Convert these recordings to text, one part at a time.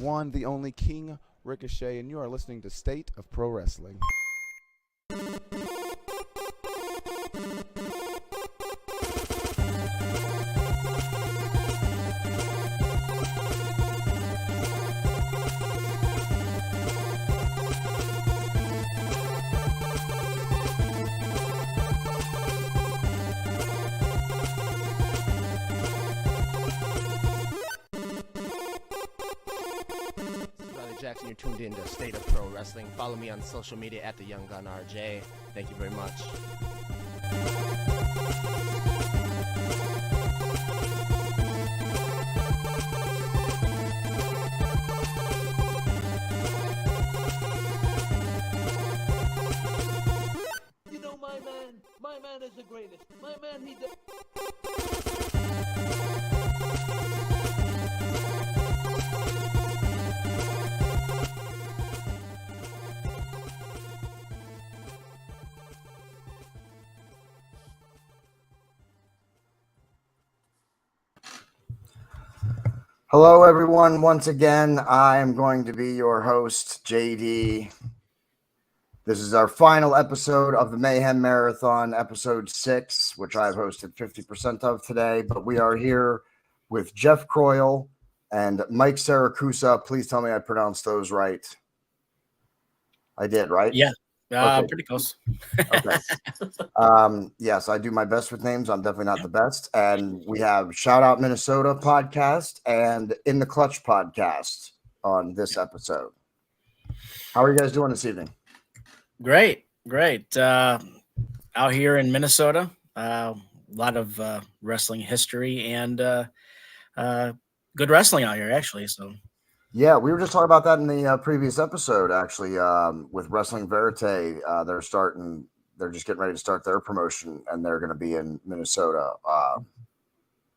one, the only King Ricochet, and you are listening to State of Pro Wrestling. Jackson, you're tuned in to State of Pro Wrestling. Follow me on social media at the Young Gun RJ. Thank you very much. You know, my man is the greatest. My man, he does. Hello, everyone. Once again, I am going to be your host, JD. This is our final episode of the Mayhem Marathon, episode 6, which I've hosted 50% of today. But we are here with Jeff Croyle and Mike Saracusa. Please tell me I pronounced those right. I did, right? Yeah. Okay. Pretty close. Okay. Yes, I do my best with names. I'm definitely not the best. And we have Shout Out Minnesota podcast and In the Clutch podcast on this episode. How are you guys doing this evening? Great. Out here in Minnesota, a lot of wrestling history and good wrestling out here, actually. So. Yeah, we were just talking about that in the previous episode, actually, with Wrestling Verite. They're just getting ready to start their promotion, and they're going to be in Minnesota,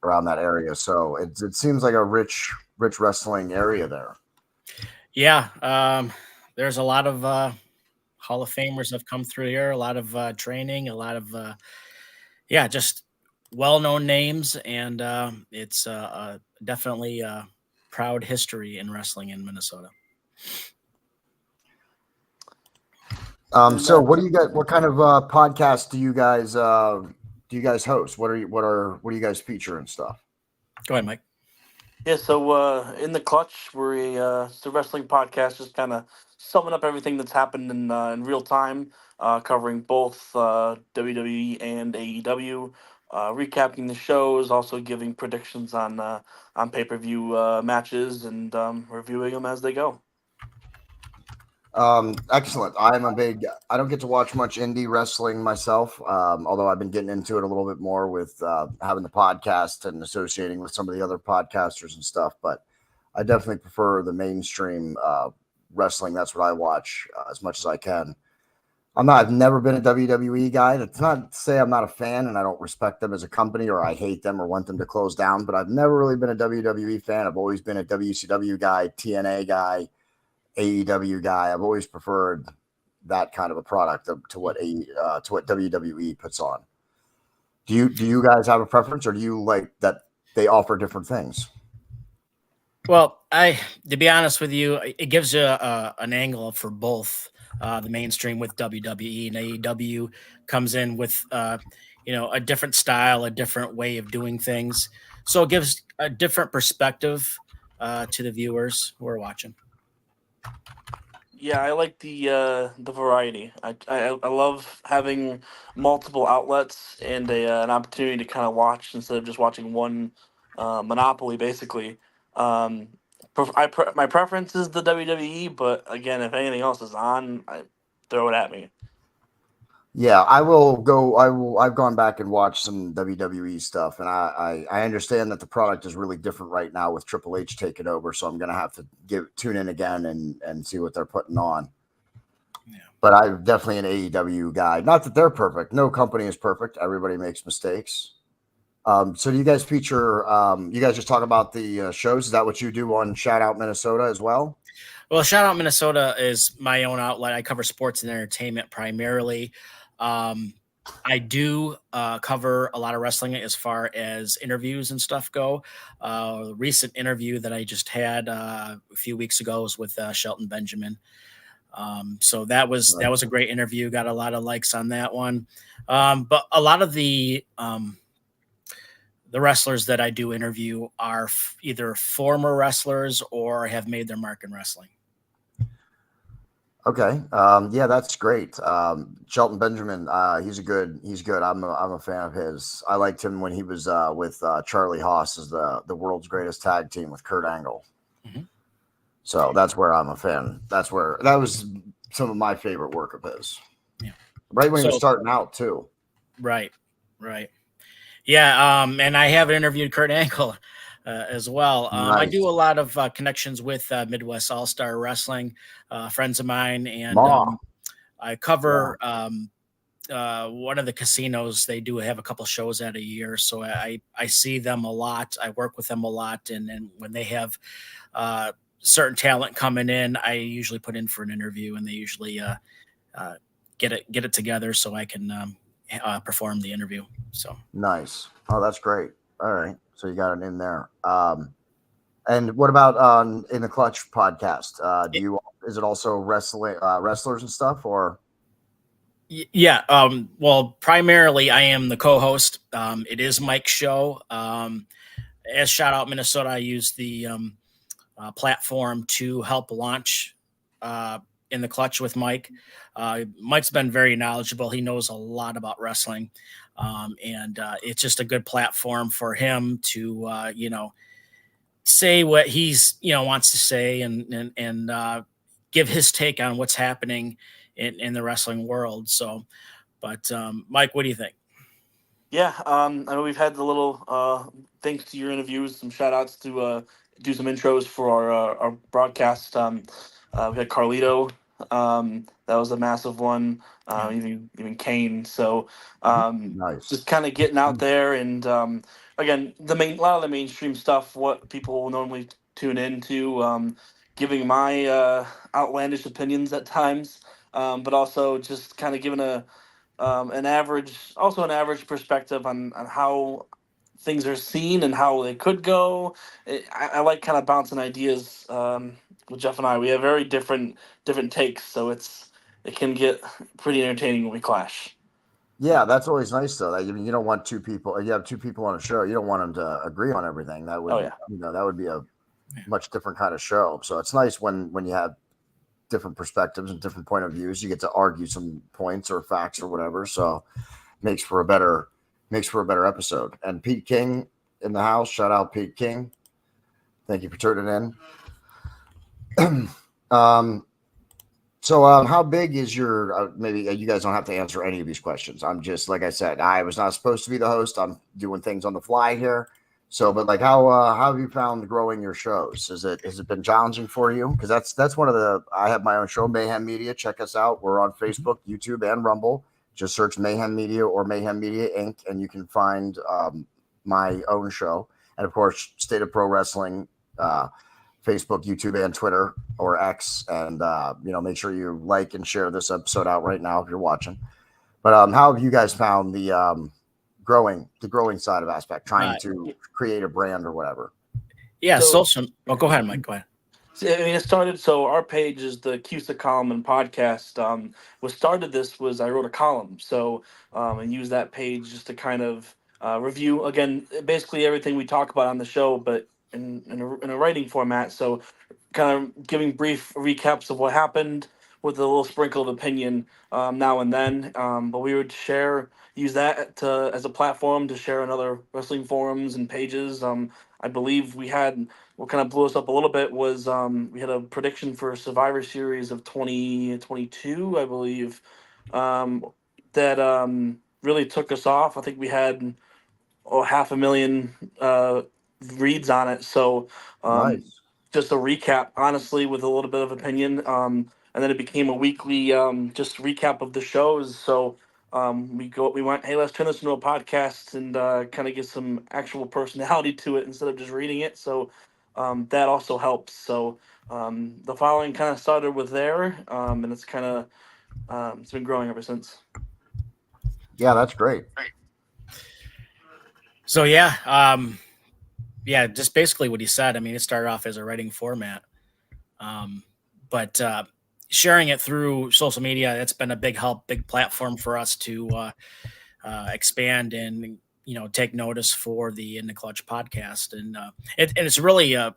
around that area. So it seems like a rich wrestling area there. Yeah, there's a lot of Hall of Famers have come through here, a lot of training, a lot of, just well-known names, and it's definitely proud history in wrestling in Minnesota. So what do you guys? What kind of podcast do you guys host? What do you guys feature and stuff? Go ahead, Mike. Yeah, so In the Clutch, we're it's a wrestling podcast, just kind of summing up everything that's happened in real time, covering both WWE and AEW, recapping the shows, also giving predictions on pay-per-view matches, and reviewing them as they go. Excellent. I don't get to watch much indie wrestling myself, although I've been getting into it a little bit more with having the podcast and associating with some of the other podcasters and stuff, but I definitely prefer the mainstream wrestling. That's what I watch as much as I can. I've never been a WWE guy. That's not to say I'm not a fan and I don't respect them as a company or I hate them or want them to close down, but I've never really been a WWE fan. I've always been a WCW guy, TNA guy, AEW guy. I've always preferred that kind of a product to what WWE puts on. Do you guys have a preference, or do you like that they offer different things? Well, to be honest with you, it gives you an angle for both the mainstream with WWE, and AEW comes in with a different style, a different way of doing things. So it gives a different perspective to the viewers who are watching. Yeah, I like the variety. I love having multiple outlets and an opportunity to kind of watch instead of just watching one monopoly, basically. My preference is the WWE, but again, if anything else is on, throw it at me. Yeah, I will go. I've gone back and watched some WWE stuff, and I understand that the product is really different right now with Triple H taking over. So I'm gonna have to tune in again and see what they're putting on. Yeah. But I'm definitely an AEW guy. Not that they're perfect. No company is perfect. Everybody makes mistakes. So do you guys feature? You guys just talk about the shows? Is that what you do on Shout Out Minnesota as well? Well, Shout Out Minnesota is my own outlet. I cover sports and entertainment primarily. I do cover a lot of wrestling as far as interviews and stuff go. The recent interview that I just had a few weeks ago was with Shelton Benjamin. So that was a great interview. Got a lot of likes on that one. But a lot of the wrestlers that I do interview are either former wrestlers or have made their mark in wrestling. Okay. Yeah, that's great. Shelton Benjamin, he's good. I'm a fan of his. I liked him when he was with Charlie Haas as the world's greatest tag team with Kurt Angle. Mm-hmm. So that's where I'm a fan. That was some of my favorite work of his. Yeah. Right when he was starting out too. Right. Yeah. And I have interviewed Kurt Angle as well. Nice. I do a lot of connections with Midwest All-Star Wrestling, friends of mine, and I cover one of the casinos. They do have a couple shows at a year, so I see them a lot. I work with them a lot, and when they have certain talent coming in, I usually put in for an interview, and they usually get it together so I can perform the interview. So nice. Oh, that's great. All right. So you got it in there. And what about in the Clutch podcast? Is it also wrestlers and stuff, or? Yeah. Well, primarily I am the co-host. It is Mike's show. As Shout Out Minnesota, I use the platform to help launch in the Clutch with Mike. Mike's been very knowledgeable. He knows a lot about wrestling. And it's just a good platform for him to, say what he's, wants to say and give his take on what's happening in the wrestling world. So, but Mike, what do you think? Yeah, I know we've had the little thanks to your interviews, some shout outs to do some intros for our broadcast. We had Carlito. That was a massive one. Even Kane. So nice. Just kind of getting out there, and again, a lot of the mainstream stuff, what people will normally tune into, giving my outlandish opinions at times, but also just kind of giving an average perspective on how things are seen and how they could go. I like kind of bouncing ideas with Jeff and I. We have very different takes, so it can get pretty entertaining when we clash. Yeah, that's always nice though. You don't want two people. You have two people on a show. You don't want them to agree on everything. That would, that would be a much different kind of show. So it's nice when you have different perspectives and different point of views. You get to argue some points or facts or whatever. So makes for a better episode. And Pete King in the house. Shout out Pete King. Thank you for tuning in. So how big is your, maybe you guys don't have to answer any of these questions. I'm just, like I said, I was not supposed to be the host. I'm doing things on the fly here. So, but like how have you found growing your shows? Has it been challenging for you? Because that's one of I have my own show, Mayhem Media. Check us out. We're on Facebook, YouTube, and Rumble. Just search Mayhem Media or Mayhem Media Inc. and you can find my own show. And of course, State of Pro Wrestling, Facebook, YouTube, and Twitter or X. And make sure you like and share this episode out right now if you're watching. But how have you guys found the growing side of aspect, trying to create a brand or whatever? Yeah, social. Oh, go ahead, Mike. Go ahead. I mean, it started. So our page is the CUSA column and podcast. What started this was I wrote a column, so and used that page just to kind of review again, basically everything we talk about on the show, but in a writing format. So kind of giving brief recaps of what happened with a little sprinkle of opinion now and then. But we would use that as a platform to share on other wrestling forums and pages. I believe what kind of blew us up a little bit was we had a prediction for Survivor Series of 2022, I believe, that really took us off. I think we had 500,000 reads on it. So Nice. Just a recap, honestly, with a little bit of opinion. And then it became a weekly just recap of the shows. So we went, hey, let's turn this into a podcast and kind of get some actual personality to it instead of just reading it. So that also helps. So the following kind of started with there, and it's kind of it's been growing ever since. Yeah, that's great. So just basically what he said. I mean, it started off as a writing format, but sharing it through social media, that's been a big help, big platform for us to expand and take notice for the In the Clutch podcast. And it's really a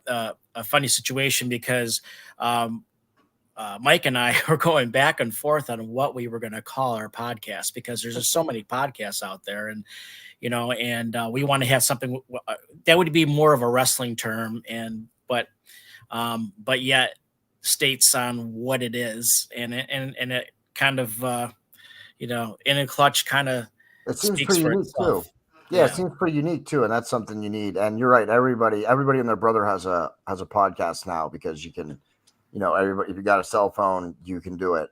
funny situation because Mike and I were going back and forth on what we were going to call our podcast, because there's just so many podcasts out there, and we want to have something that would be more of a wrestling term, but yet states on what it is, and it kind of In a Clutch kind of It seems speaks pretty for unique itself. too. Yeah, it seems pretty unique too, and that's something you need. And you're right. Everybody and their brother has a podcast now, because you can, everybody. If you got a cell phone, you can do it.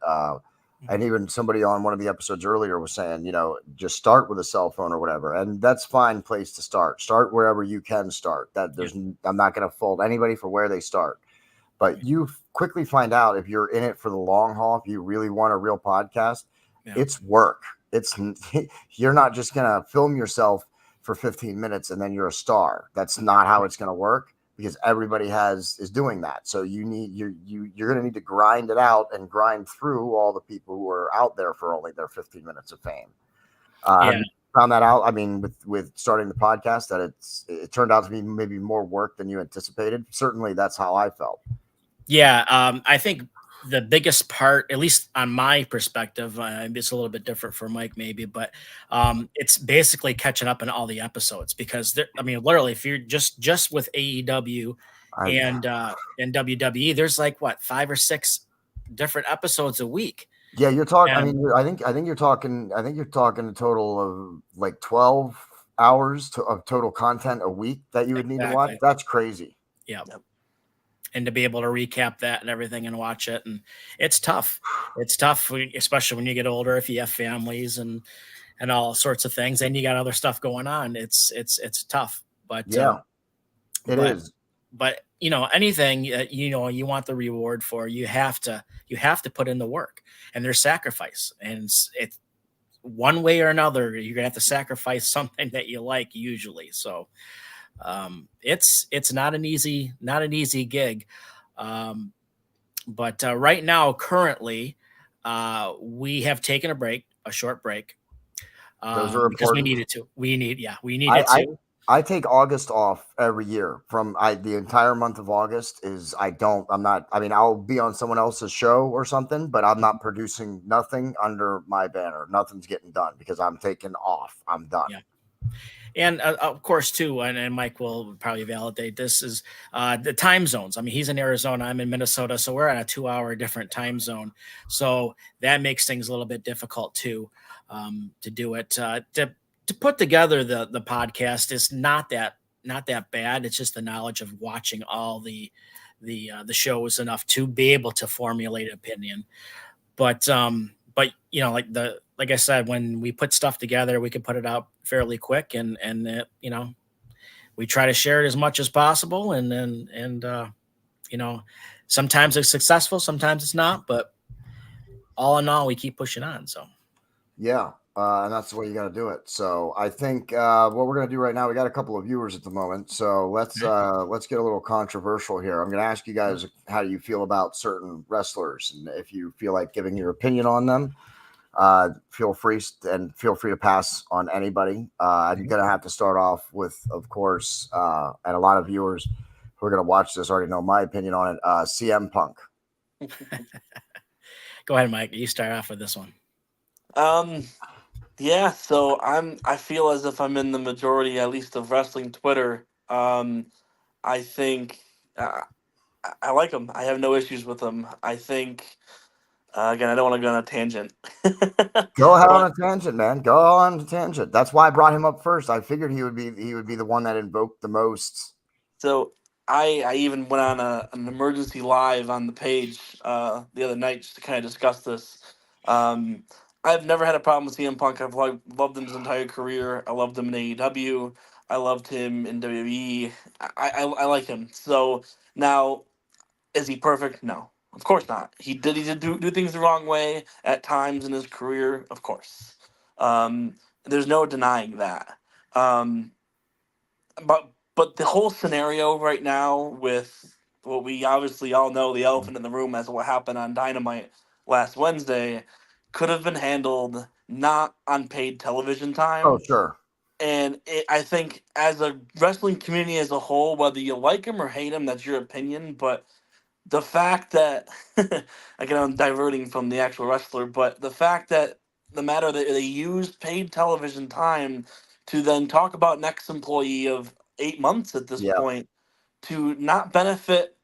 And even somebody on one of the episodes earlier was saying, just start with a cell phone or whatever, and that's fine place to start. Start wherever you can start. I'm not going to fault anybody for where they start, but you quickly find out if you're in it for the long haul. If you really want a real podcast, it's work. You're not just going to film yourself for 15 minutes and then you're a star. That's not how it's going to work, because everybody is doing that. So you're going to need to grind it out and grind through all the people who are out there for only their 15 minutes of fame. Have you found that out? I mean, with starting the podcast, that it turned out to be maybe more work than you anticipated. Certainly that's how I felt. Yeah. I think the biggest part, at least on my perspective, it's a little bit different for Mike maybe, but it's basically catching up in all the episodes, because literally, if you're just with AEW and WWE, there's like 5 or 6 different episodes a week. Yeah, you're talking. I think you're talking. I think you're talking a total of like 12 hours of total content a week that you would need to watch. That's crazy. Yeah. And to be able to recap that and everything and watch it. And it's tough. It's tough, especially when you get older, if you have families and all sorts of things, and you got other stuff going on. It's tough, but it is. But anything, you want the reward for, you have to put in the work, and there's sacrifice, and it's one way or another, you're gonna have to sacrifice something that you like usually. So it's not an easy gig. But right now, currently, we have taken a short break. Those are because we needed to. We needed to. I take August off every year. The entire month of August I'll be on someone else's show or something, but I'm not producing nothing under my banner. Nothing's getting done because I'm taking off. I'm done. Yeah. And of course, too, and Mike will probably validate this, is the time zones. I mean, he's in Arizona, I'm in Minnesota, so we're on a 2-hour different time zone. So that makes things a little bit difficult too, to do it. To put together the podcast is not that bad. It's just the knowledge of watching all the shows enough to be able to formulate an opinion. But like I said, when we put stuff together, we can put it out fairly quick, and we try to share it as much as possible. And sometimes it's successful, sometimes it's not, but all in all, we keep pushing on. So, yeah. And that's the way you got to do it. So I think what we're going to do right now, we got a couple of viewers at the moment. So let's get a little controversial here. I'm going to ask you guys how you feel about certain wrestlers, and if you feel like giving your opinion on them. Feel free to pass on anybody. I'm going to have to start off with, of course, and a lot of viewers who are going to watch this already know my opinion on it. CM Punk. Go ahead, Mike. You start off with this one. Yeah, so I feel as if I'm in the majority, at least of wrestling Twitter. I think I like him. I have no issues with him. I think again, I don't want to go on a tangent. Go ahead on a tangent, man. Go on a tangent. That's why I brought him up first. I figured he would be the one that invoked the most. So I even went on an emergency live on the page the other night just to kind of discuss this. I've never had a problem with CM Punk. I've loved him his entire career. I loved him in AEW. I loved him in WWE. I like him. So now, is he perfect? No, of course not. He did do things the wrong way at times in his career, of course. There's no denying that. Um, but the whole scenario right now with what we obviously all know, the elephant in the room, as what happened on Dynamite last Wednesday, could have been handled not on paid television Oh, time. sure. And I think as a wrestling community as a whole, whether you like him or hate him, that's your opinion. But the fact that again, I'm diverting from the actual wrestler, but the fact that the matter that they used paid television time to then talk about next employee of 8 months at this Yeah. point to not benefit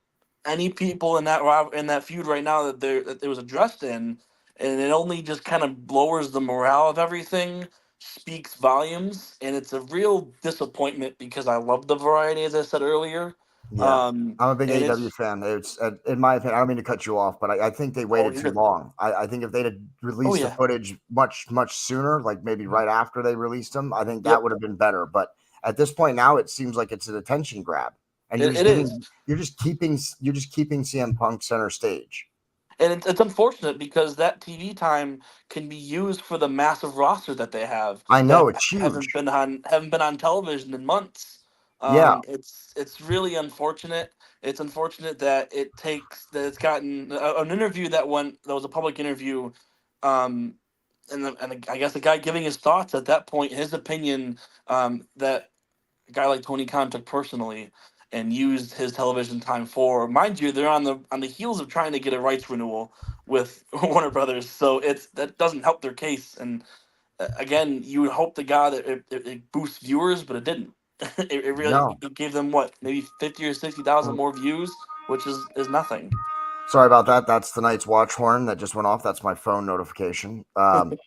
any people in that feud right now that it was addressed in, and it only just kind of lowers the morale of everything, speaks volumes, and it's a real disappointment because I love the variety, as I said earlier. Yeah. I'm a big And AEW it's fan. It's in my opinion. I don't mean to cut you off, but I think they waited you're too good. long. I think if they'd have Oh released the yeah, footage much sooner, like maybe right after they released them, I think that yep, would have been better. But at this point now, it seems like it's an attention grab, and it is. you're just keeping CM Punk center stage. And it's unfortunate because that TV time can be used for the massive roster that they have I that know it's huge. haven't been on television in months. Yeah, It's really unfortunate. It's unfortunate that it's gotten an interview that was a public interview, um, and I guess the guy giving his thoughts at that point, his opinion, that a guy like Tony Khan took personally and used his television time for. Mind you, they're on the heels of trying to get a rights renewal with Warner Brothers, so that doesn't help their case. And again, you would hope to God that it boosts viewers, but it didn't. It really no. it gave them what, maybe 50 or 60,000 more views, which is nothing. Sorry about that. That's tonight's watch horn that just went off. That's my phone notification. But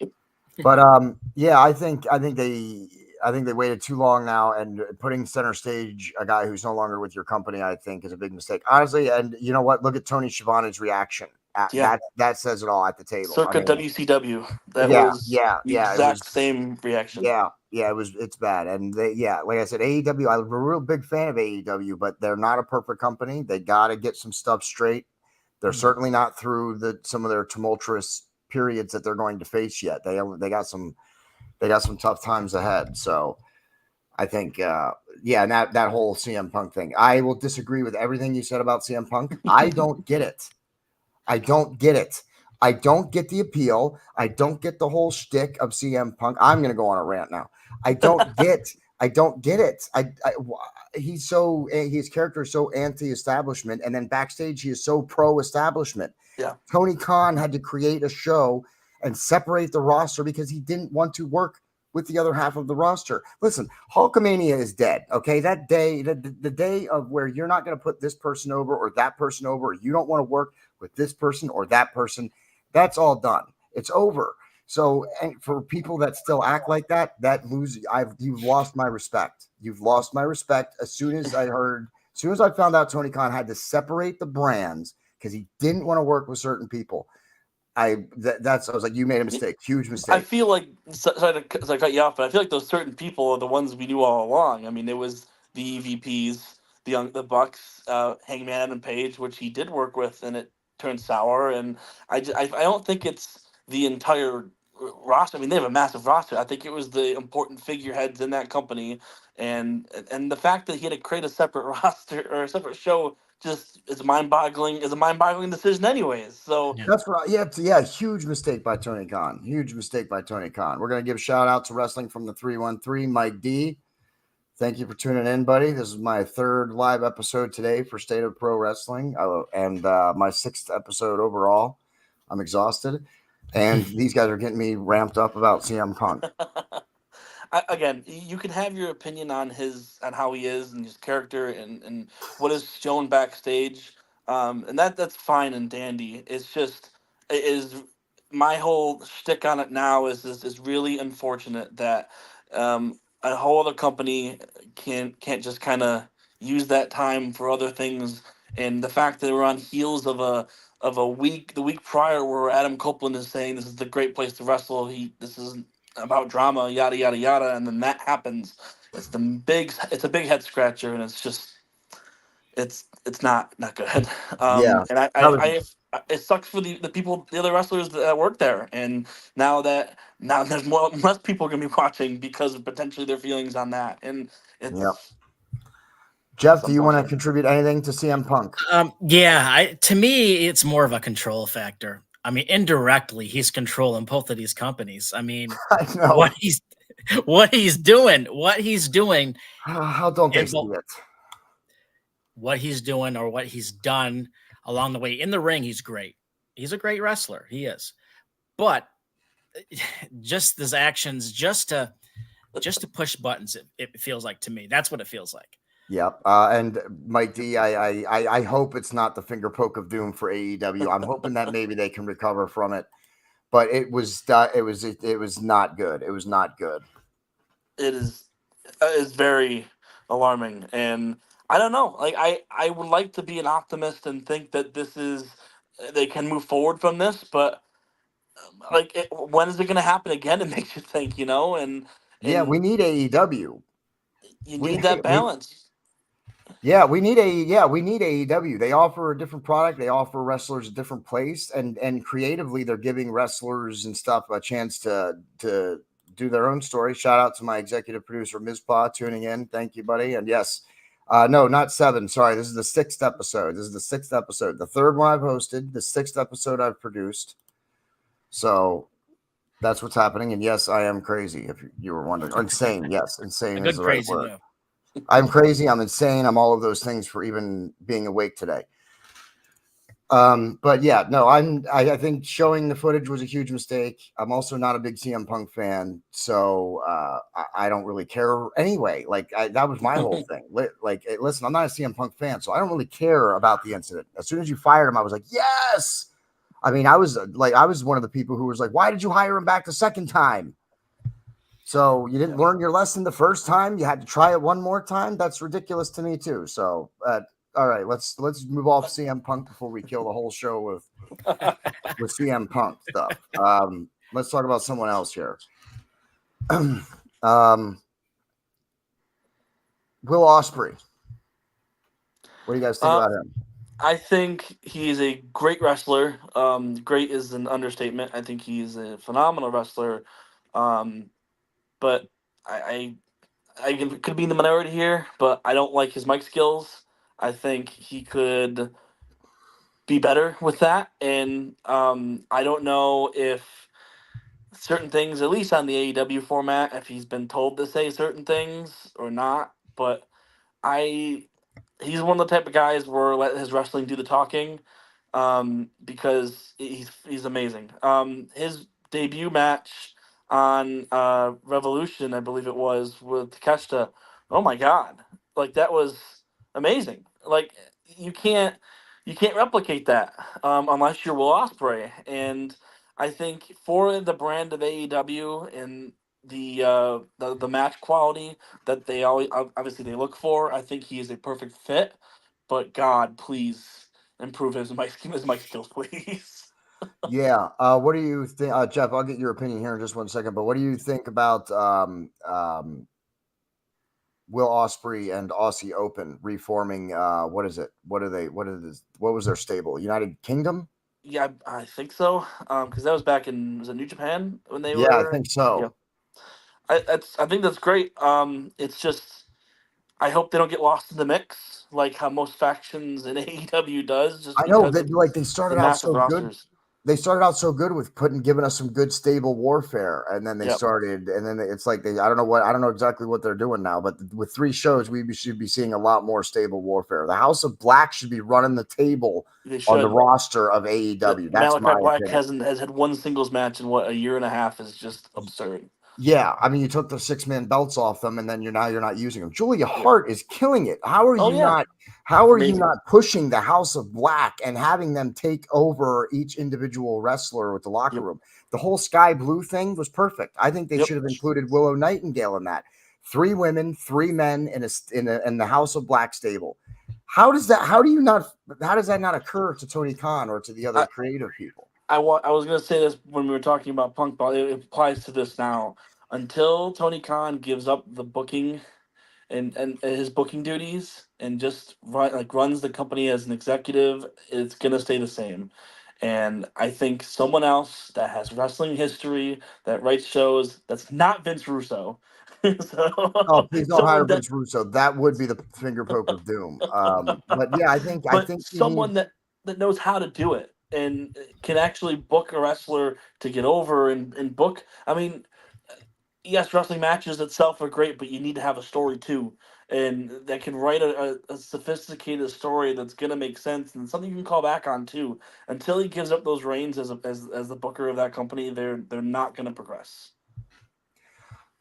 yeah, I think they waited too long now, and putting center stage a guy who's no longer with your company, I think, is a big mistake, honestly. And you know what? Look at Tony Schiavone's reaction. Yeah, That says it all at the table. I circa mean, WCW, that yeah, was yeah, the yeah. It exact was, same reaction. yeah. It's bad, and like I said, AEW. I'm a real big fan of AEW, but they're not a perfect company. They got to get some stuff straight. They're certainly not through some of their tumultuous periods that they're going to face yet. They got some tough times ahead. So I think yeah, and that whole CM Punk thing. I will disagree with everything you said about CM Punk. I don't get it. I don't get it. I don't get the appeal. I don't get the whole shtick of CM Punk. I'm going to go on a rant now. I don't get. I don't get it. His character is so anti-establishment, and then backstage he is so pro-establishment. Yeah. Tony Khan had to create a show and separate the roster because he didn't want to work with the other half of the roster. Listen, Hulkamania is dead. Okay, that day, the day of where you're not going to put this person over or that person over, or you don't want to work with this person or that person, that's all done. It's over. So, and for people that still act like that, you've lost my respect. You've lost my respect. As soon as I found out Tony Khan had to separate the brands because he didn't want to work with certain people, I was like, you made a mistake, huge mistake. I feel like, sorry to cut you off, but I feel like those certain people are the ones we knew all along. I mean, it was the EVPs, the Bucks, Hangman and Page, which he did work with, and it turned sour. And I don't think it's the entire roster. I mean, they have a massive roster. I think it was the important figureheads in that company, and the fact that he had to create a separate roster or a separate show just is a mind-boggling decision, anyways. So. Yeah. That's right. Yeah, huge mistake by Tony Khan. Huge mistake by Tony Khan. We're going to give a shout out to Wrestling from the 313, Mike D. Thank you for tuning in, buddy. This is my third live episode today for State of Pro Wrestling, and my sixth episode overall. I'm exhausted, and these guys are getting me ramped up about CM Punk. Again, you can have your opinion on how he is and his character and what is shown backstage, and that's fine and dandy. It's just it is my whole shtick on it now is really unfortunate that a whole other company can't just kind of use that time for other things, and the fact that we're on heels of a week the week prior where Adam Copeland is saying this is the great place to wrestle. This is about drama, yada yada yada, and then that happens. It's a big head scratcher, and it's just it's not good. Yeah, And that was it sucks for the people, the other wrestlers that work there. And now there's less people gonna be watching because of potentially their feelings on that. And yeah. it's Jeff, it's do you want to unfortunate. contribute anything to CM Punk? Yeah, to me, it's more of a control factor. I mean, indirectly, he's controlling both of these companies. I mean, I know. what he's what he's doing, How don't they and see it? what he's doing or what he's done along the way in the ring, he's great. He's a great wrestler. He is. But just his actions, just to push buttons, it feels like to me. That's what it feels like. Yep. And Mike D, I hope it's not the finger poke of doom for AEW. I'm hoping that maybe they can recover from it. But it was not good. It was not good. It is very alarming. And I don't know. Like I would like to be an optimist and think that they can move forward from this, but when is it going to happen again? It makes you think, Yeah, we and need AEW. you We need that we balance. Yeah, we need AEW. They offer a different product. They offer wrestlers a different place, and creatively, they're giving wrestlers and stuff a chance to do their own story. Shout out to my executive producer Mizpah tuning in. Thank you, buddy. And yes, no, not 7. Sorry, this is the 6th episode. This is the 6th episode. The 3rd one I've hosted. The 6th episode I've produced. So that's what's happening. And yes, I am crazy. If you were wondering, insane. Yes, insane A is good the right crazy word. though. I'm crazy. I'm insane. I'm all of those things for even being awake today. But yeah, no, I think showing the footage was a huge mistake. I'm also not a big CM Punk fan, so I don't really care anyway. Like that was my whole thing. Listen, I'm not a CM Punk fan, so I don't really care about the incident. As soon as you fired him, I was like, yes. I mean, I was one of the people who was like, why did you hire him back the second time? So you didn't learn your lesson the first time. You had to try it one more time. That's ridiculous to me too. So, all right, let's move off CM Punk before we kill the whole show with CM Punk stuff. Let's talk about someone else here. Will Ospreay. What do you guys think about him? I think he's a great wrestler. Great is an understatement. I think he's a phenomenal wrestler. But I could be in the minority here, but I don't like his mic skills. I think he could be better with that. And I don't know if certain things, at least on the AEW format, if he's been told to say certain things or not. But he's one of the type of guys where let his wrestling do the talking, because he's amazing. His debut match on Revolution, I believe it was, with Takeshita. Oh my God, like that was amazing. Like you can't replicate that unless you're Will Ospreay. And I think for the brand of AEW and the match quality that they always obviously they look for, I think he is a perfect fit. But God, please improve his mic skills, please. Yeah. What do you think, Jeff? I'll get your opinion here in just one second. But what do you think about Will Ospreay and Aussie Open reforming? What is it? What are they? What is? What was their stable? United Kingdom? Yeah, I think so. Because that was back in, was it New Japan when they Yeah, I were? think so. Yeah, I think that's great. It's just I hope they don't get lost in the mix like how most factions in AEW does, just I know because that of they the started out massive so good. rosters. They started out so good with giving us some good stable warfare, and then Yep. it's like I don't know exactly what they're doing now, but with 3 shows we should be seeing a lot more stable warfare. The House of Black should be running the table They on the should. roster of AEW. That's Malachi my Black opinion. has had one singles match in what, a year and a half, is just absurd. Yeah, I mean, you took the 6-man belts off them, and then you're not using them. Julia Hart is killing it. How are Oh, you yeah. not? How are you Amazing. not pushing the House of Black and having them take over each individual wrestler with the locker Yep. room? The whole Sky Blue thing was perfect. I think they Yep. should have included Willow Nightingale in that. 3 women, 3 men in the House of Black stable. How does that not occur to Tony Khan or to the other creative people? I was going to say this when we were talking about Punk, but it applies to this now. Until Tony Khan gives up the booking and his booking duties and just runs the company as an executive, it's gonna stay the same. And I think someone else that has wrestling history, that writes shows, that's not Vince Russo. Oh, So please don't hire someone that Vince Russo. That would be the finger poke of doom. But yeah, I but think you need. someone that knows how to do it and can actually book a wrestler to get over and book. I mean, yes, wrestling matches itself are great, but you need to have a story too, and that can write a sophisticated story that's gonna make sense and something you can call back on too. Until he gives up those reins as the booker of that company, they're not gonna progress.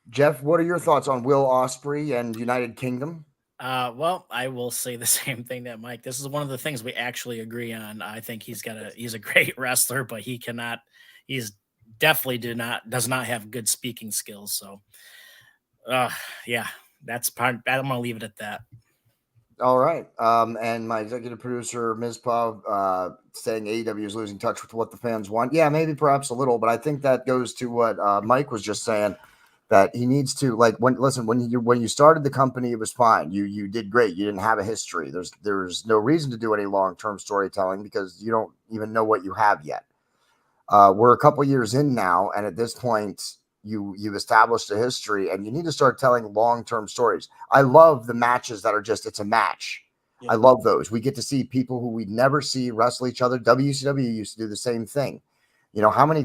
Jeff, what are your thoughts on Will Ospreay and United Kingdom? Well, I will say the same thing that Mike. This is one of the things we actually agree on. I think he's a great wrestler, but he's definitely does not have good speaking skills. So, yeah, that's part. I'm gonna leave it at that. All right. And my executive producer, Ms. Pav, saying AEW is losing touch with what the fans want. Yeah, maybe perhaps a little, but I think that goes to what Mike was just saying, that he needs to, like, when you started the company, it was fine. You did great. You didn't have a history. There's no reason to do any long-term storytelling because you don't even know what you have yet. We're a couple years in now, and at this point, you've established a history, and you need to start telling long-term stories. I love the matches that are just it's a match. Yeah. I love those. We get to see people who we'd never see wrestle each other. WCW used to do the same thing. You know, how many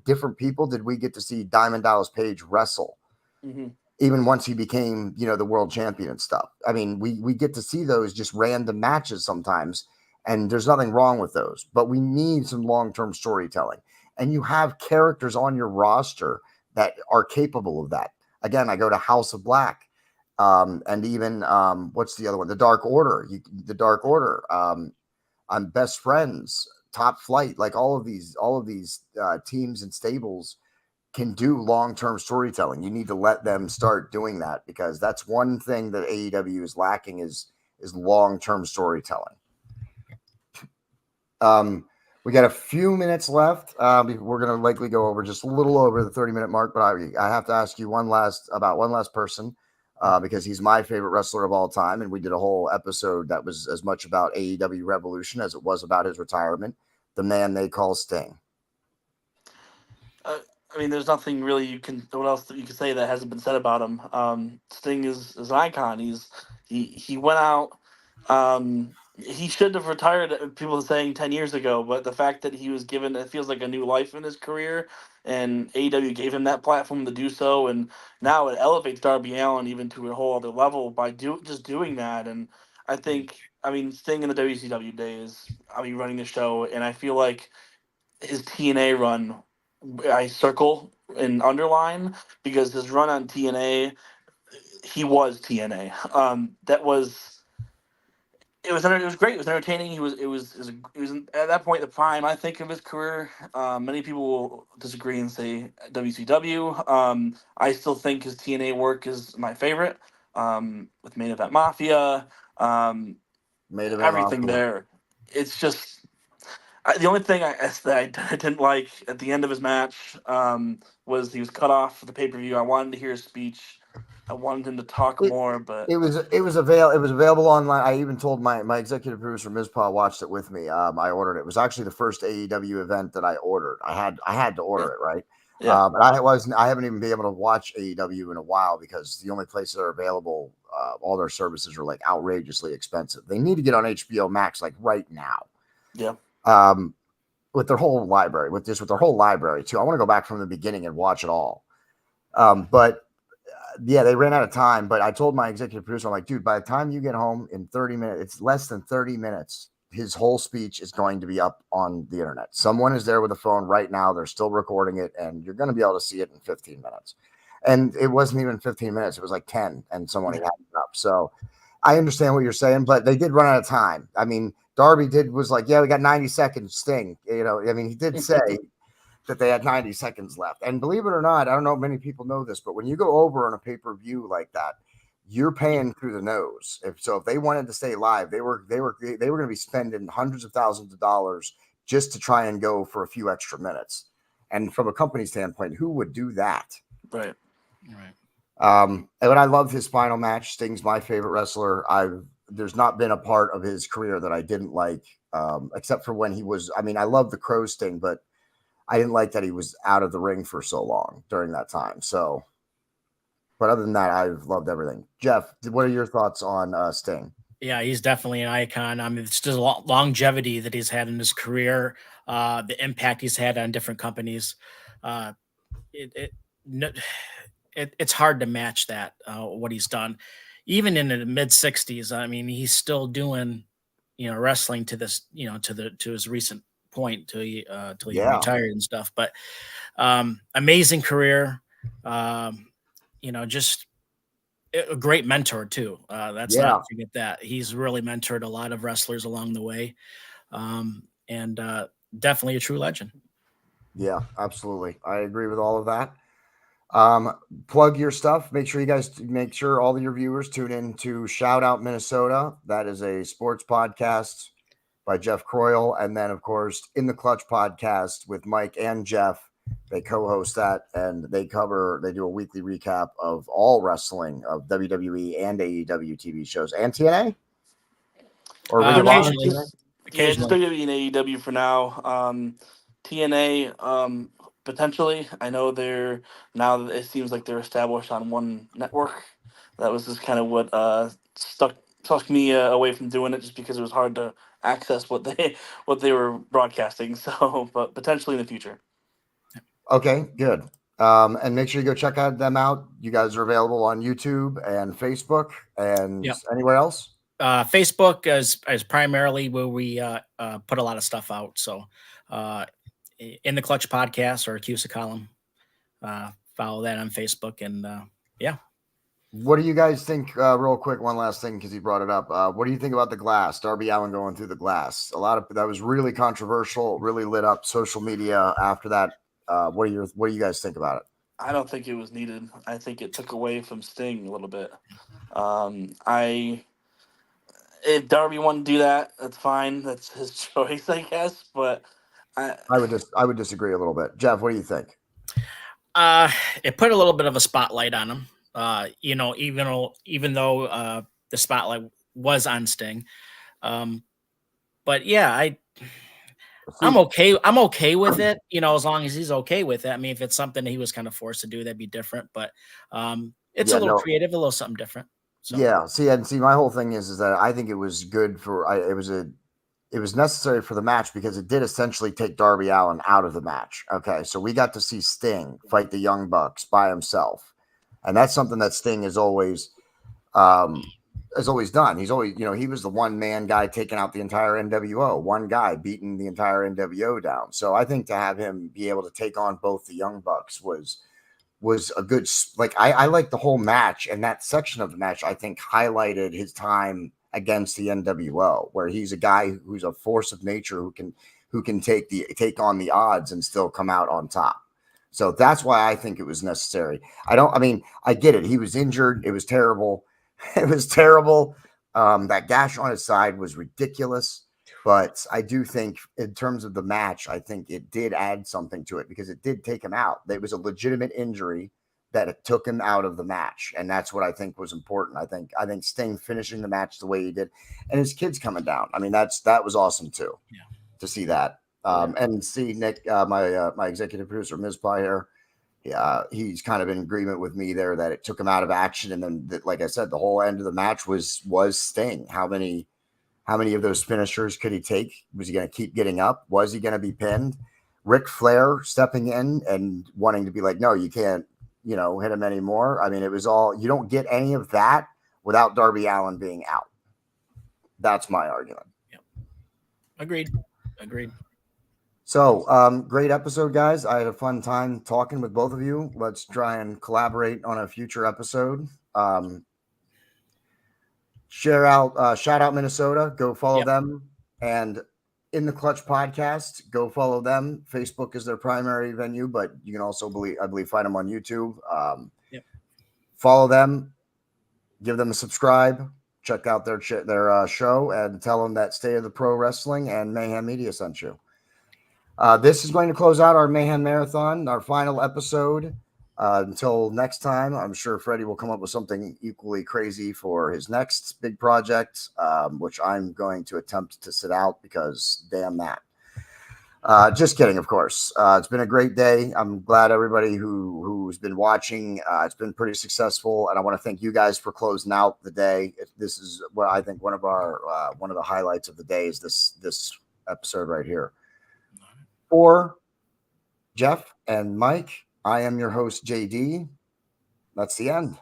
different people did we get to see Diamond Dallas Page wrestle? Mm-hmm. Even once he became, the world champion and stuff. I mean, we get to see those just random matches sometimes, and there's nothing wrong with those, but we need some long-term storytelling. And you have characters on your roster that are capable of that. Again, I go to House of Black, and even what's the other one? The Dark Order. I'm Best Friends, Top Flight. Like all of these teams and stables can do long-term storytelling. You need to let them start doing that, because that's one thing that AEW is lacking is long-term storytelling. We got a few minutes left. We're going to likely go over just a little over the 30-minute mark, but I have to ask you one last person, because he's my favorite wrestler of all time, and we did a whole episode that was as much about AEW Revolution as it was about his retirement. The man they call Sting. I mean, there's nothing really what else that you can say that hasn't been said about him. Sting is an icon. He went out. He should have retired. People are saying 10 years ago, but the fact that he was given, it feels like a new life in his career, and AEW gave him that platform to do so, and now it elevates Darby Allin even to a whole other level by just doing that. And I mean, Sting in the WCW days, running the show, and I feel like his TNA run, I circle and underline, because his run on TNA, he was TNA. It was great. It was entertaining. He was at that point the prime, I think, of his career. Many people will disagree and say WCW. I still think his TNA work is my favorite. With Main Event Mafia, Main Event everything Mafia. there. It's just the only thing that I didn't like at the end of his match was he was cut off for the pay-per-view. I wanted to hear his speech. I wanted him to talk more, but It was available online. I even told my executive producer Mizpah watched it with me. I ordered it. It was actually the first AEW event that I ordered. I had to order it, right? yeah, But I haven't even been able to watch AEW in a while, because the only places that are available, all their services are like outrageously expensive. They need to get on HBO Max like right now. yeah. With their whole library, with their whole library too. I want to go back from the beginning and watch it all. But yeah, they ran out of time. But I told my executive producer, I'm like, dude, by the time you get home in 30 minutes, it's less than 30 minutes. His whole speech is going to be up on the internet. Someone is there with a phone right now. They're still recording it, and you're going to be able to see it in 15 minutes. And it wasn't even 15 minutes. It was like 10, and someone had it up. So I understand what you're saying, but they did run out of time. I mean, Darby was like, yeah, we got 90 seconds, Sting. He did say that they had 90 seconds left. And believe it or not, I don't know if many people know this, but when you go over on a pay-per-view like that, you're paying through the nose. If they wanted to stay live, they were going to be spending hundreds of thousands of dollars just to try and go for a few extra minutes. And from a company standpoint, who would do that? Right. But I loved his final match. Sting's my favorite wrestler. There's not been a part of his career that I didn't like, except for when he was. I mean, I love the Crow Sting, but I didn't like that he was out of the ring for so long during that time. So, but other than that, I've loved everything. Jeff, what are your thoughts on Sting? Yeah, he's definitely an icon. I mean, it's just longevity that he's had in his career, the impact he's had on different companies. Uh, it's hard to match that, what he's done. Even in the mid 60s, I mean, he's still doing, wrestling to this, to his recent point till he retired and stuff. But amazing career. Just a great mentor too. Not forget that he's really mentored a lot of wrestlers along the way, and definitely a true legend. Yeah, absolutely. I agree with all of that. Plug your stuff. Make sure all of your viewers tune in to Shout Out Minnesota. That is a sports podcast by Jeff Croyle, and then of course In the Clutch podcast with Mike and Jeff. They co-host that, and they do a weekly recap of all wrestling, of WWE and AEW TV shows and TNA. Or occasionally. Just WWE and AEW for now. TNA, potentially. I know now that it seems like they're established on one network. That was just kind of what stuck me away from doing it, just because it was hard to access what they were broadcasting. So, but potentially in the future. Okay, good. And make sure you go check them out. You guys are available on YouTube and Facebook and anywhere else? Facebook is primarily where we put a lot of stuff out. So In the Clutch podcast or Accuse column, follow that on Facebook. And What do you guys think, real quick, one last thing, because he brought it up. What do you think about the glass? Darby Allin going through the glass. That was really controversial, really lit up social media after that. What do you guys think about it? I don't think it was needed. I think it took away from Sting a little bit. If Darby wanted to do that, that's fine. That's his choice, I guess. But I would disagree a little bit. Jeff, what do you think? It put a little bit of a spotlight on him. Even though the spotlight was on Sting. But yeah, I'm okay. I'm okay with it, as long as he's okay with it. I mean, if it's something he was kind of forced to do, that'd be different. But it's a little creative, a little something different. So. Yeah. See, my whole thing is that I think it was good it was necessary for the match, because it did essentially take Darby Allin out of the match. Okay, so we got to see Sting fight the Young Bucks by himself, and that's something that Sting has always done. He's always, he was the one man guy taking out the entire NWO, one guy beating the entire NWO down. So I think to have him be able to take on both the Young Bucks was a good, I like the whole match, and that section of the match, I think, highlighted his time against the NWO, where he's a guy who's a force of nature who can take on the odds and still come out on top. So that's why I think it was necessary. I get it. He was injured. It was terrible. It was terrible. That gash on his side was ridiculous. But I do think, in terms of the match, I think it did add something to it, because it did take him out. It was a legitimate injury that it took him out of the match, and that's what I think was important. I think Sting finishing the match the way he did, and his kids coming down. I mean, that was awesome too, to see that. And see Nick, my executive producer, Ms. Pie here. Yeah, he's kind of in agreement with me there that it took him out of action, and then, like I said, the whole end of the match was Sting. How many of those finishers could he take? Was he going to keep getting up? Was he going to be pinned? Ric Flair stepping in and wanting to be like, no, you can't, hit him anymore. I mean, it was all, you don't get any of that without Darby Allin being out. That's my argument. Yep. Agreed. So, great episode, guys. I had a fun time talking with both of you. Let's try and collaborate on a future episode. Shout out Minnesota. Go follow them. And In the Clutch podcast, go follow them. Facebook is their primary venue, but you can also I believe find them on YouTube. Follow them, give them a subscribe, check out their show, and tell them that State of the Pro Wrestling and Mayhem Media sent you. This is going to close out our Mayhem Marathon, our final episode. Until next time, I'm sure Freddie will come up with something equally crazy for his next big project, which I'm going to attempt to sit out because damn that. Just kidding, of course. It's been a great day. I'm glad everybody who's been watching. It's been pretty successful, and I want to thank you guys for closing out the day. This is what I think one of the highlights of the day is this episode right here. For Jeff and Mike, I am your host, JD. That's the end.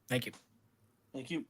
Thank you. Thank you.